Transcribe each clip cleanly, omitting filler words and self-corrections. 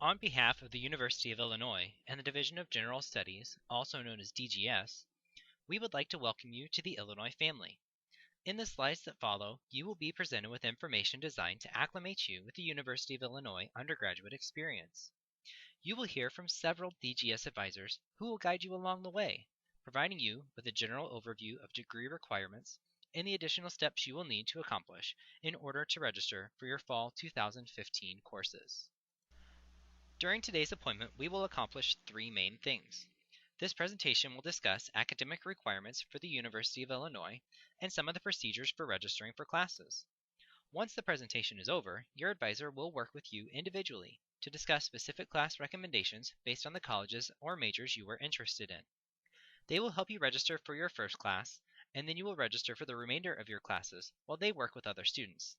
On behalf of the University of Illinois and the Division of General Studies, also known as DGS, we would like to welcome you to the Illinois family. In the slides that follow, you will be presented with information designed to acclimate you with the University of Illinois undergraduate experience. You will hear from several DGS advisors who will guide you along the way, providing you with a general overview of degree requirements and the additional steps you will need to accomplish in order to register for your fall 2015 courses. During today's appointment, we will accomplish three main things. This presentation will discuss academic requirements for the University of Illinois and some of the procedures for registering for classes. Once the presentation is over, your advisor will work with you individually to discuss specific class recommendations based on the colleges or majors you are interested in. They will help you register for your first class, and then you will register for the remainder of your classes while they work with other students.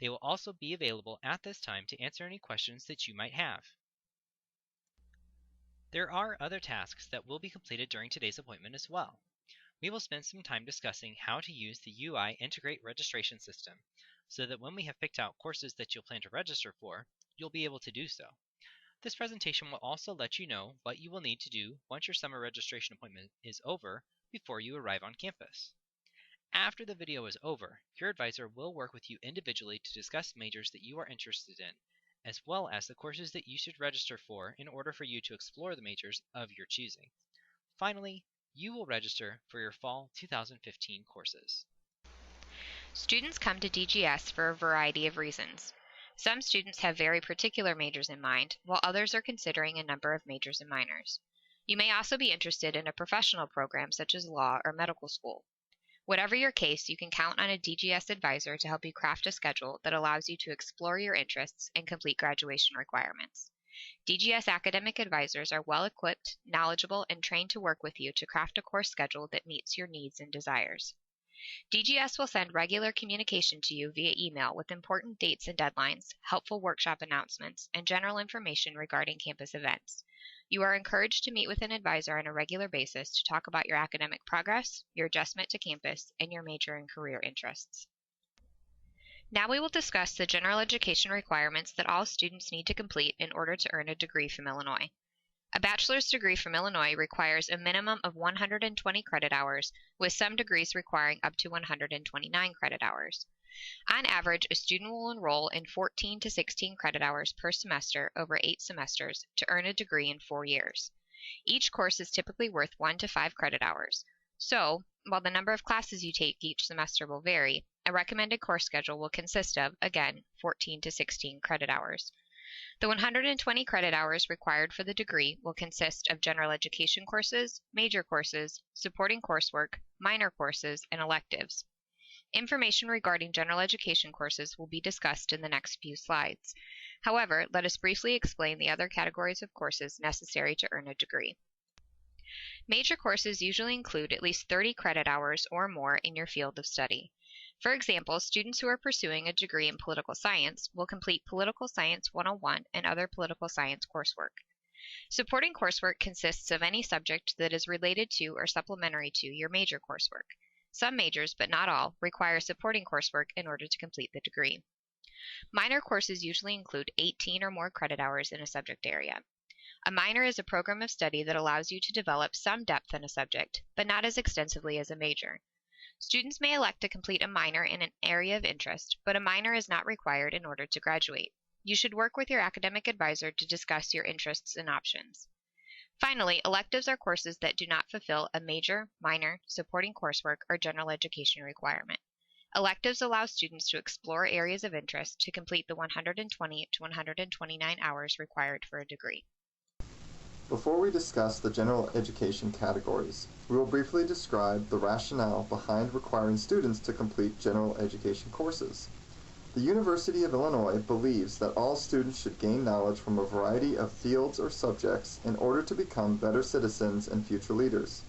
They will also be available at this time to answer any questions that you might have. There are other tasks that will be completed during today's appointment as well. We will spend some time discussing how to use the UI Integrate registration system so that when we have picked out courses that you'll plan to register for, you'll be able to do so. This presentation will also let you know what you will need to do once your summer registration appointment is over before you arrive on campus. After the video is over, your advisor will work with you individually to discuss majors that you are interested in, as well as the courses that you should register for in order for you to explore the majors of your choosing. Finally, you will register for your fall 2015 courses. Students come to DGS for a variety of reasons. Some students have very particular majors in mind, while others are considering a number of majors and minors. You may also be interested in a professional program such as law or medical school. Whatever your case, you can count on a DGS advisor to help you craft a schedule that allows you to explore your interests and complete graduation requirements. DGS academic advisors are well equipped, knowledgeable, and trained to work with you to craft a course schedule that meets your needs and desires. DGS will send regular communication to you via email with important dates and deadlines, helpful workshop announcements, and general information regarding campus events. You are encouraged to meet with an advisor on a regular basis to talk about your academic progress, your adjustment to campus, and your major and career interests. Now we will discuss the general education requirements that all students need to complete in order to earn a degree from Illinois. A bachelor's degree from Illinois requires a minimum of 120 credit hours, with some degrees requiring up to 129 credit hours. On average, a student will enroll in 14 to 16 credit hours per semester over 8 semesters to earn a degree in 4 years. Each course is typically worth 1 to 5 credit hours. So, while the number of classes you take each semester will vary, a recommended course schedule will consist of, again, 14 to 16 credit hours. The 120 credit hours required for the degree will consist of general education courses, major courses, supporting coursework, minor courses, and electives. Information regarding general education courses will be discussed in the next few slides. However, let us briefly explain the other categories of courses necessary to earn a degree. Major courses usually include at least 30 credit hours or more in your field of study. For example, students who are pursuing a degree in political science will complete Political Science 101 and other political science coursework. Supporting coursework consists of any subject that is related to or supplementary to your major coursework. Some majors, but not all, require supporting coursework in order to complete the degree. Minor courses usually include 18 or more credit hours in a subject area. A minor is a program of study that allows you to develop some depth in a subject, but not as extensively as a major. Students may elect to complete a minor in an area of interest, but a minor is not required in order to graduate. You should work with your academic advisor to discuss your interests and options. Finally, electives are courses that do not fulfill a major, minor, supporting coursework, or general education requirement. Electives allow students to explore areas of interest to complete the 120 to 129 hours required for a degree. Before we discuss the general education categories, we will briefly describe the rationale behind requiring students to complete general education courses. The University of Illinois believes that all students should gain knowledge from a variety of fields or subjects in order to become better citizens and future leaders.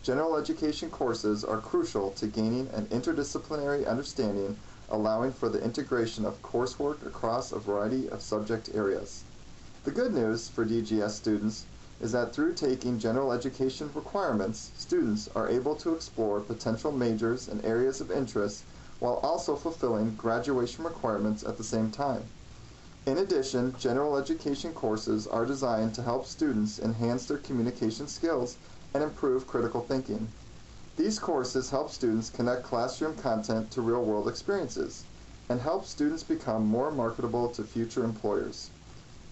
General education courses are crucial to gaining an interdisciplinary understanding, allowing for the integration of coursework across a variety of subject areas. The good news for DGS students is that through taking general education requirements, students are able to explore potential majors and areas of interest while also fulfilling graduation requirements at the same time. In addition, general education courses are designed to help students enhance their communication skills and improve critical thinking. These courses help students connect classroom content to real-world experiences and help students become more marketable to future employers.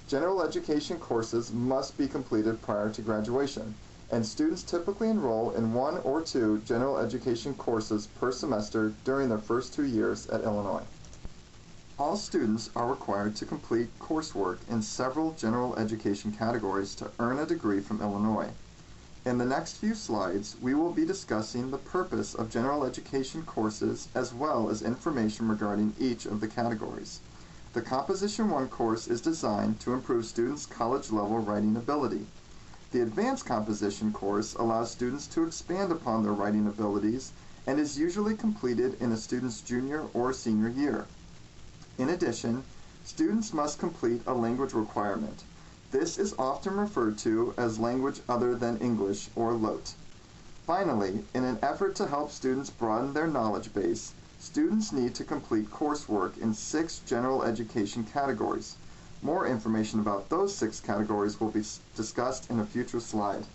General education courses must be completed prior to graduation, and students typically enroll in 1 or 2 general education courses per semester during their first 2 years at Illinois. All students are required to complete coursework in several general education categories to earn a degree from Illinois. In the next few slides, we will be discussing the purpose of general education courses as well as information regarding each of the categories. The Composition 1 course is designed to improve students' college-level writing ability. The Advanced Composition course allows students to expand upon their writing abilities and is usually completed in a student's junior or senior year. In addition, students must complete a language requirement. This is often referred to as language other than English, or LOT. Finally, in an effort to help students broaden their knowledge base, students need to complete coursework in 6 general education categories. More information about those 6 categories will be discussed in a future slide.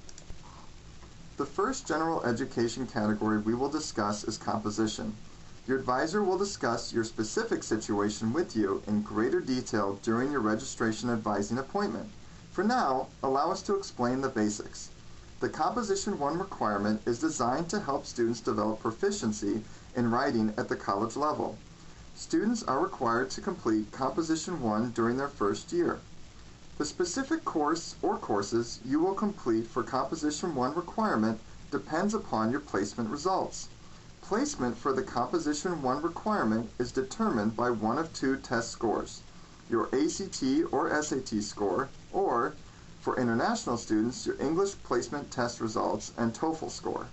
The first general education category we will discuss is composition. Your advisor will discuss your specific situation with you in greater detail during your registration advising appointment. For now, allow us to explain the basics. The Composition 1 requirement is designed to help students develop proficiency in writing at the college level. Students are required to complete Composition 1 during their first year. The specific course or courses you will complete for Composition 1 requirement depends upon your placement results. Placement for the Composition 1 requirement is determined by one of 2 test scores, your ACT or SAT score, or, for international students, your English placement test results and TOEFL score.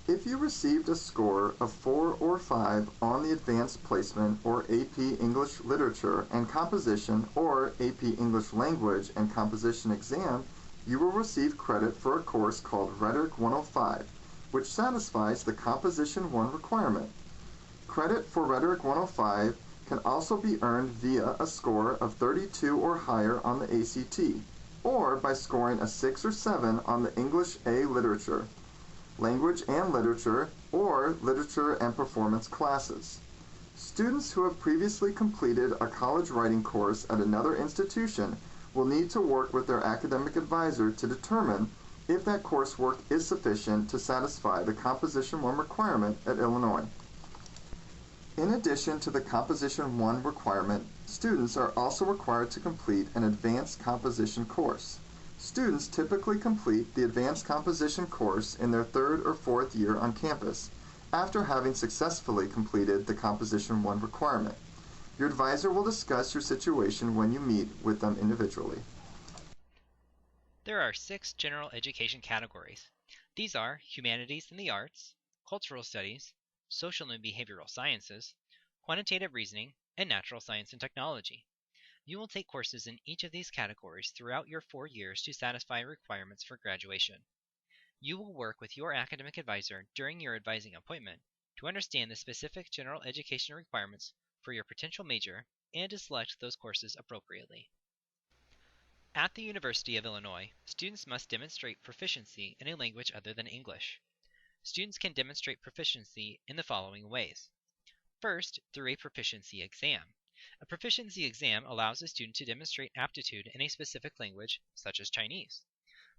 If you received a score of 4 or 5 on the Advanced Placement or AP English Literature and Composition or AP English Language and Composition exam, you will receive credit for a course called Rhetoric 105, which satisfies the Composition 1 requirement. Credit for Rhetoric 105 can also be earned via a score of 32 or higher on the ACT, or by scoring a 6 or 7 on the English A Literature, Language and Literature, or Literature and Performance classes. Students who have previously completed a college writing course at another institution will need to work with their academic advisor to determine if that coursework is sufficient to satisfy the Composition 1 requirement at Illinois. In addition to the Composition 1 requirement, students are also required to complete an Advanced Composition course. Students typically complete the Advanced Composition course in their 3rd or 4th year on campus, after having successfully completed the Composition 1 requirement. Your advisor will discuss your situation when you meet with them individually. There are 6 general education categories. These are Humanities and the Arts, Cultural Studies, Social and Behavioral Sciences, Quantitative Reasoning, and Natural Science and Technology. You will take courses in each of these categories throughout your 4 years to satisfy requirements for graduation. You will work with your academic advisor during your advising appointment to understand the specific general education requirements for your potential major and to select those courses appropriately. At the University of Illinois, students must demonstrate proficiency in a language other than English. Students can demonstrate proficiency in the following ways. First, through a proficiency exam. A proficiency exam allows a student to demonstrate aptitude in a specific language, such as Chinese.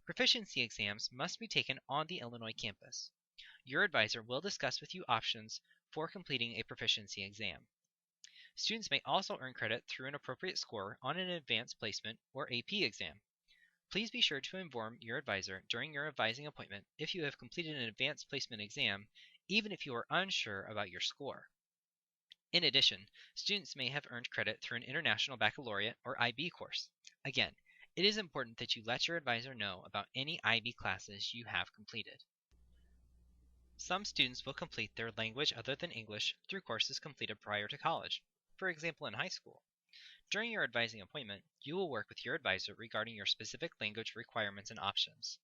Proficiency exams must be taken on the Illinois campus. Your advisor will discuss with you options for completing a proficiency exam. Students may also earn credit through an appropriate score on an Advanced Placement or AP exam. Please be sure to inform your advisor during your advising appointment if you have completed an Advanced Placement exam, even if you are unsure about your score. In addition, students may have earned credit through an International Baccalaureate or IB course. Again, it is important that you let your advisor know about any IB classes you have completed. Some students will complete their language other than English through courses completed prior to college, for example in high school. During your advising appointment, you will work with your advisor regarding your specific language requirements and options.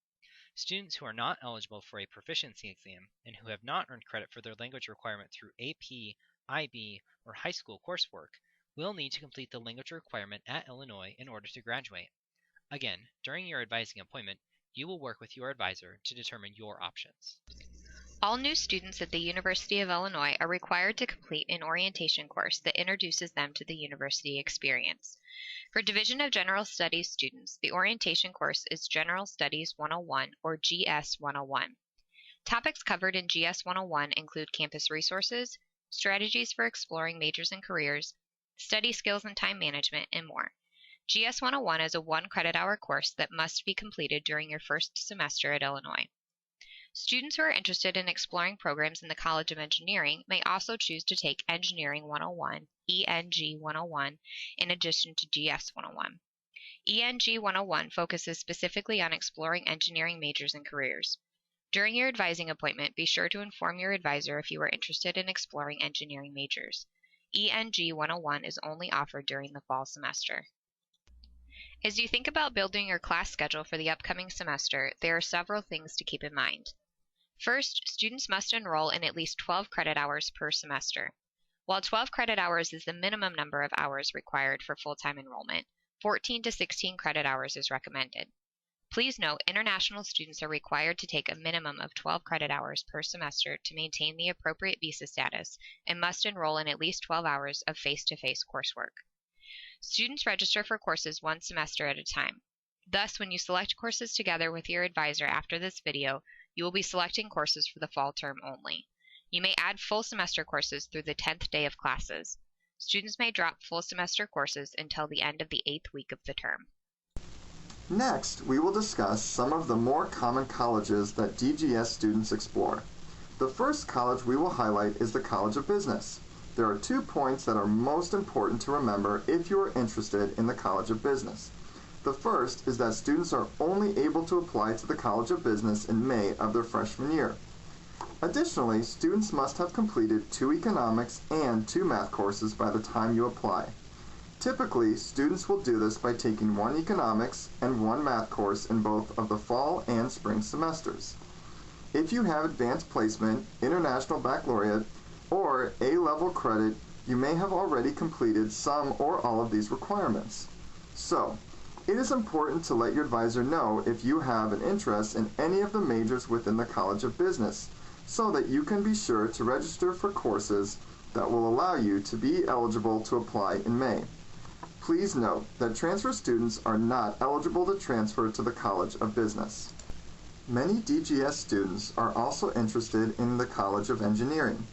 Students who are not eligible for a proficiency exam and who have not earned credit for their language requirement through AP, IB, or high school coursework will need to complete the language requirement at Illinois in order to graduate. Again, during your advising appointment, you will work with your advisor to determine your options. All new students at the University of Illinois are required to complete an orientation course that introduces them to the university experience. For Division of General Studies students, the orientation course is General Studies 101 or GS 101. Topics covered in GS 101 include campus resources, strategies for exploring majors and careers, study skills and time management, and more. GS 101 is a 1-credit-hour course that must be completed during your first semester at Illinois. Students who are interested in exploring programs in the College of Engineering may also choose to take Engineering 101, ENG 101, in addition to GS 101. ENG 101 focuses specifically on exploring engineering majors and careers. During your advising appointment, be sure to inform your advisor if you are interested in exploring engineering majors. ENG 101 is only offered during the fall semester. As you think about building your class schedule for the upcoming semester, there are several things to keep in mind. First, students must enroll in at least 12 credit hours per semester. While 12 credit hours is the minimum number of hours required for full-time enrollment, 14 to 16 credit hours is recommended. Please note, international students are required to take a minimum of 12 credit hours per semester to maintain the appropriate visa status and must enroll in at least 12 hours of face-to-face coursework. Students register for courses one semester at a time. Thus, when you select courses together with your advisor after this video, you will be selecting courses for the fall term only. You may add full semester courses through the 10th day of classes. Students may drop full semester courses until the end of the 8th week of the term. Next, we will discuss some of the more common colleges that DGS students explore. The first college we will highlight is the College of Business. There are 2 points that are most important to remember if you are interested in the College of Business. The first is that students are only able to apply to the College of Business in May of their freshman year. Additionally, students must have completed 2 economics and 2 math courses by the time you apply. Typically, students will do this by taking 1 economics and 1 math course in both of the fall and spring semesters. If you have advanced placement, international baccalaureate, or A-level credit, you may have already completed some or all of these requirements. So, it is important to let your advisor know if you have an interest in any of the majors within the College of Business, so that you can be sure to register for courses that will allow you to be eligible to apply in May. Please note that transfer students are not eligible to transfer to the College of Business. Many DGS students are also interested in the College of Engineering.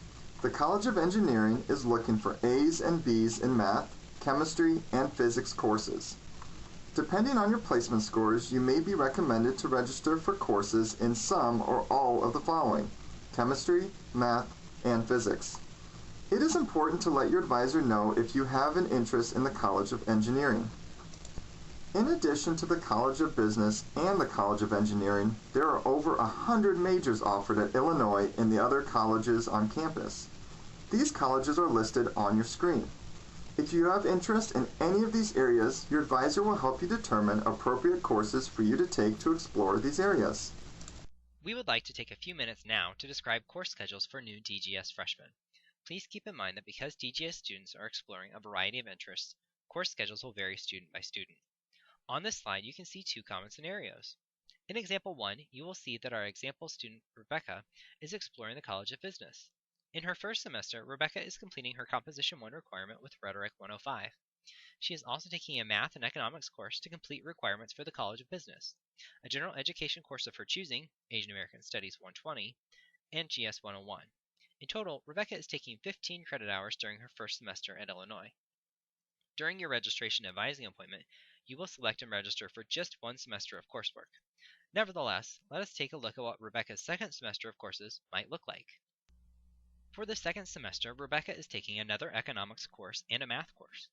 The College of Engineering is looking for A's and B's in math, chemistry, and physics courses. Depending on your placement scores, you may be recommended to register for courses in some or all of the following: chemistry, math, and physics. It is important to let your advisor know if you have an interest in the College of Engineering. In addition to the College of Business and the College of Engineering, there are over 100 majors offered at Illinois and the other colleges on campus. These colleges are listed on your screen. If you have interest in any of these areas, your advisor will help you determine appropriate courses for you to take to explore these areas. We would like to take a few minutes now to describe course schedules for new DGS freshmen. Please keep in mind that because DGS students are exploring a variety of interests, course schedules will vary student by student. On this slide, you can see 2 common scenarios. In example 1, you will see that our example student, Rebecca, is exploring the College of Business. In her first semester, Rebecca is completing her Composition 1 requirement with Rhetoric 105. She is also taking a math and economics course to complete requirements for the College of Business, a general education course of her choosing, Asian American Studies 120, and GS 101. In total, Rebecca is taking 15 credit hours during her first semester at Illinois. During your registration advising appointment, you will select and register for just 1 semester of coursework. Nevertheless, let us take a look at what Rebecca's second semester of courses might look like. For the second semester, Rebecca is taking another economics course and a math course.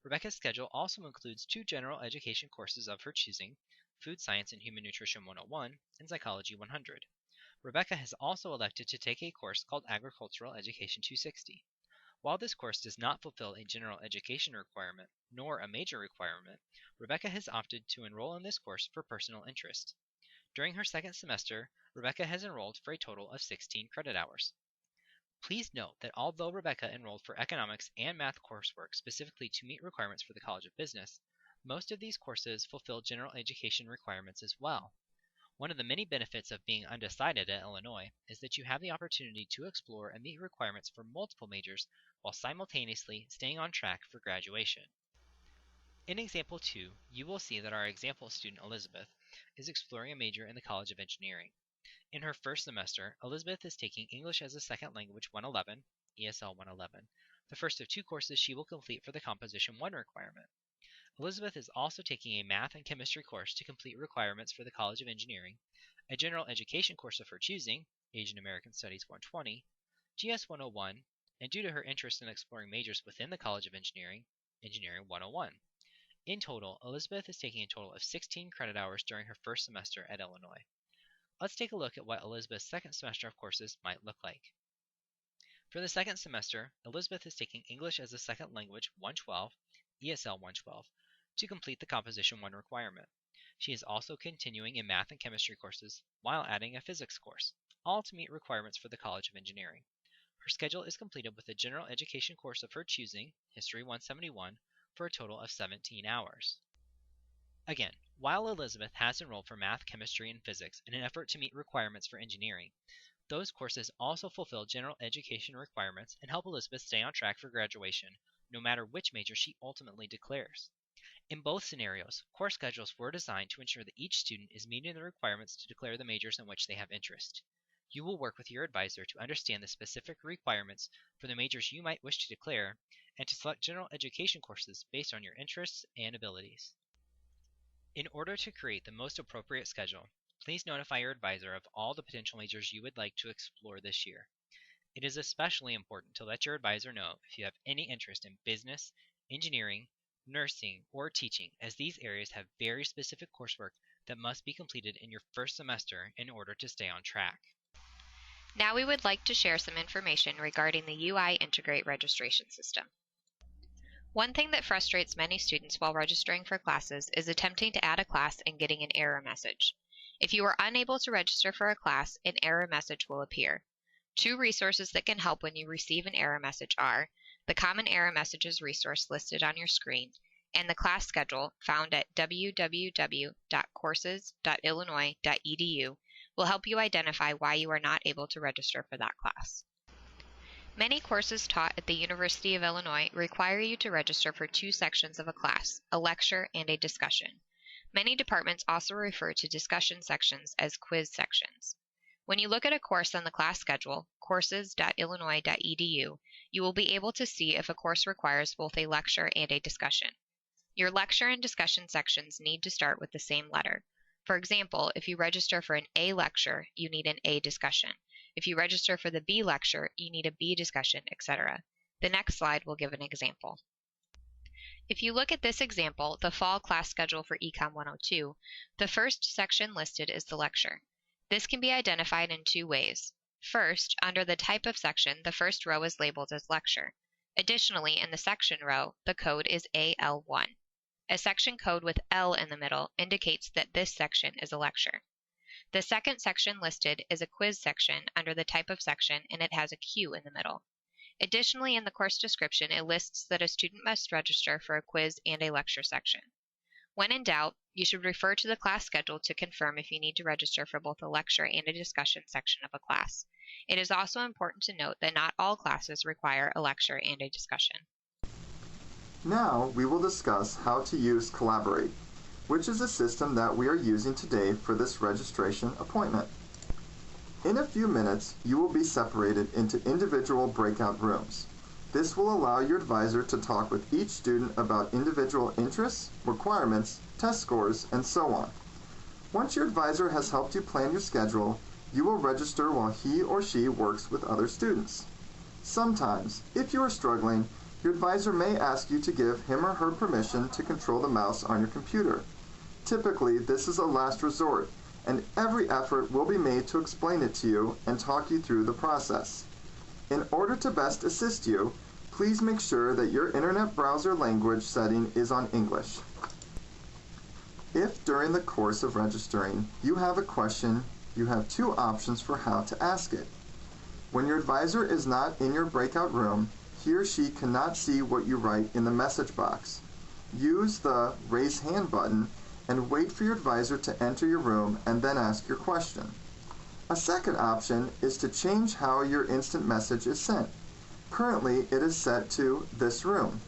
Rebecca's schedule also includes 2 general education courses of her choosing, Food Science and Human Nutrition 101 and Psychology 100. Rebecca has also elected to take a course called Agricultural Education 260. While this course does not fulfill a general education requirement, nor a major requirement, Rebecca has opted to enroll in this course for personal interest. During her second semester, Rebecca has enrolled for a total of 16 credit hours. Please note that although Rebecca enrolled for economics and math coursework specifically to meet requirements for the College of Business, most of these courses fulfill general education requirements as well. One of the many benefits of being undecided at Illinois is that you have the opportunity to explore and meet requirements for multiple majors while simultaneously staying on track for graduation. In example 2, you will see that our example student Elizabeth is exploring a major in the College of Engineering. In her first semester, Elizabeth is taking English as a Second Language 111, ESL 111, the first of 2 courses she will complete for the Composition 1 requirement. Elizabeth is also taking a math and chemistry course to complete requirements for the College of Engineering, a general education course of her choosing, Asian American Studies 120, GS 101, and due to her interest in exploring majors within the College of Engineering, Engineering 101. In total, Elizabeth is taking a total of 16 credit hours during her first semester at Illinois. Let's take a look at what Elizabeth's second semester of courses might look like. For the second semester, Elizabeth is taking English as a Second Language 112, ESL 112, to complete the Composition 1 requirement. She is also continuing in math and chemistry courses while adding a physics course, all to meet requirements for the College of Engineering. Her schedule is completed with a general education course of her choosing, History 171, for a total of 17 hours. Again, while Elizabeth has enrolled for math, chemistry, and physics in an effort to meet requirements for engineering, those courses also fulfill general education requirements and help Elizabeth stay on track for graduation, no matter which major she ultimately declares. In both scenarios, course schedules were designed to ensure that each student is meeting the requirements to declare the majors in which they have interest. You will work with your advisor to understand the specific requirements for the majors you might wish to declare and to select general education courses based on your interests and abilities. In order to create the most appropriate schedule, please notify your advisor of all the potential majors you would like to explore this year. It is especially important to let your advisor know if you have any interest in business, engineering, nursing, or teaching, as these areas have very specific coursework that must be completed in your first semester in order to stay on track. Now we would like to share some information regarding the UI Integrate registration system. One thing that frustrates many students while registering for classes is attempting to add a class and getting an error message. If you are unable to register for a class, an error message will appear. 2 resources that can help when you receive an error message are the Common Error Messages resource listed on your screen and the class schedule found at www.courses.illinois.edu will help you identify why you are not able to register for that class. Many courses taught at the University of Illinois require you to register for 2 sections of a class, a lecture and a discussion. Many departments also refer to discussion sections as quiz sections. When you look at a course on the class schedule, courses.illinois.edu, you will be able to see if a course requires both a lecture and a discussion. Your lecture and discussion sections need to start with the same letter. For example, if you register for an A lecture, you need an A discussion. If you register for the B lecture, you need a B discussion, etc. The next slide will give an example. If you look at this example, the fall class schedule for Econ 102, the first section listed is the lecture. This can be identified in 2 ways. First, under the type of section, the first row is labeled as lecture. Additionally, in the section row, the code is AL1. A section code with L in the middle indicates that this section is a lecture. The second section listed is a quiz section under the type of section and it has a Q in the middle. Additionally, in the course description, it lists that a student must register for a quiz and a lecture section. When in doubt, you should refer to the class schedule to confirm if you need to register for both a lecture and a discussion section of a class. It is also important to note that not all classes require a lecture and a discussion. Now we will discuss how to use Collaborate, which is a system that we are using today for this registration appointment. In a few minutes, you will be separated into individual breakout rooms. This will allow your advisor to talk with each student about individual interests, requirements, test scores, and so on. Once your advisor has helped you plan your schedule, you will register while he or she works with other students. Sometimes, if you are struggling, your advisor may ask you to give him or her permission to control the mouse on your computer. Typically, this is a last resort, and every effort will be made to explain it to you and talk you through the process. In order to best assist you, please make sure that your internet browser language setting is on English. If during the course of registering you have a question, you have 2 options for how to ask it. When your advisor is not in your breakout room, he or she cannot see what you write in the message box. Use the Raise Hand button and wait for your advisor to enter your room and then ask your question. A second option is to change how your instant message is sent. Currently, it is set to this room.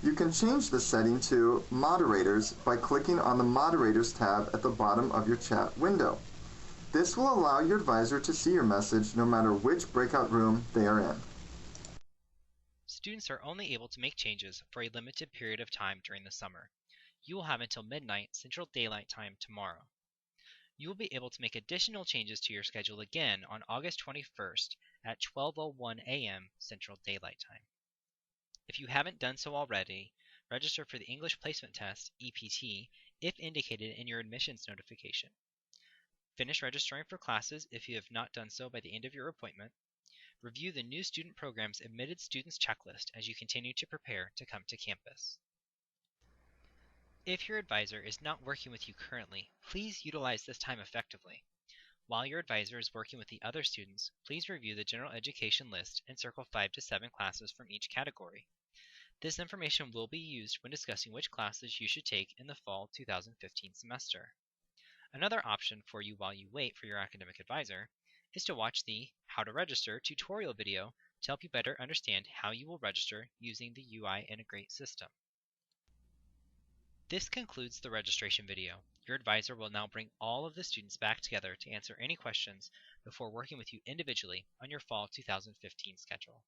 You can change the setting to Moderators by clicking on the Moderators tab at the bottom of your chat window. This will allow your advisor to see your message no matter which breakout room they are in. Students are only able to make changes for a limited period of time during the summer. You will have until midnight Central Daylight Time tomorrow. You will be able to make additional changes to your schedule again on August 21st at 12:01 a.m. Central Daylight Time. If you haven't done so already, register for the English Placement Test, EPT, if indicated in your admissions notification. Finish registering for classes if you have not done so by the end of your appointment. Review the new student program's admitted students checklist as you continue to prepare to come to campus. If your advisor is not working with you currently, please utilize this time effectively. While your advisor is working with the other students, please review the general education list and circle 5 to 7 classes from each category. This information will be used when discussing which classes you should take in the fall 2015 semester. Another option for you while you wait for your academic advisor is to watch the How to Register tutorial video to help you better understand how you will register using the UI Integrate system. This concludes the registration video. Your advisor will now bring all of the students back together to answer any questions before working with you individually on your fall 2015 schedule.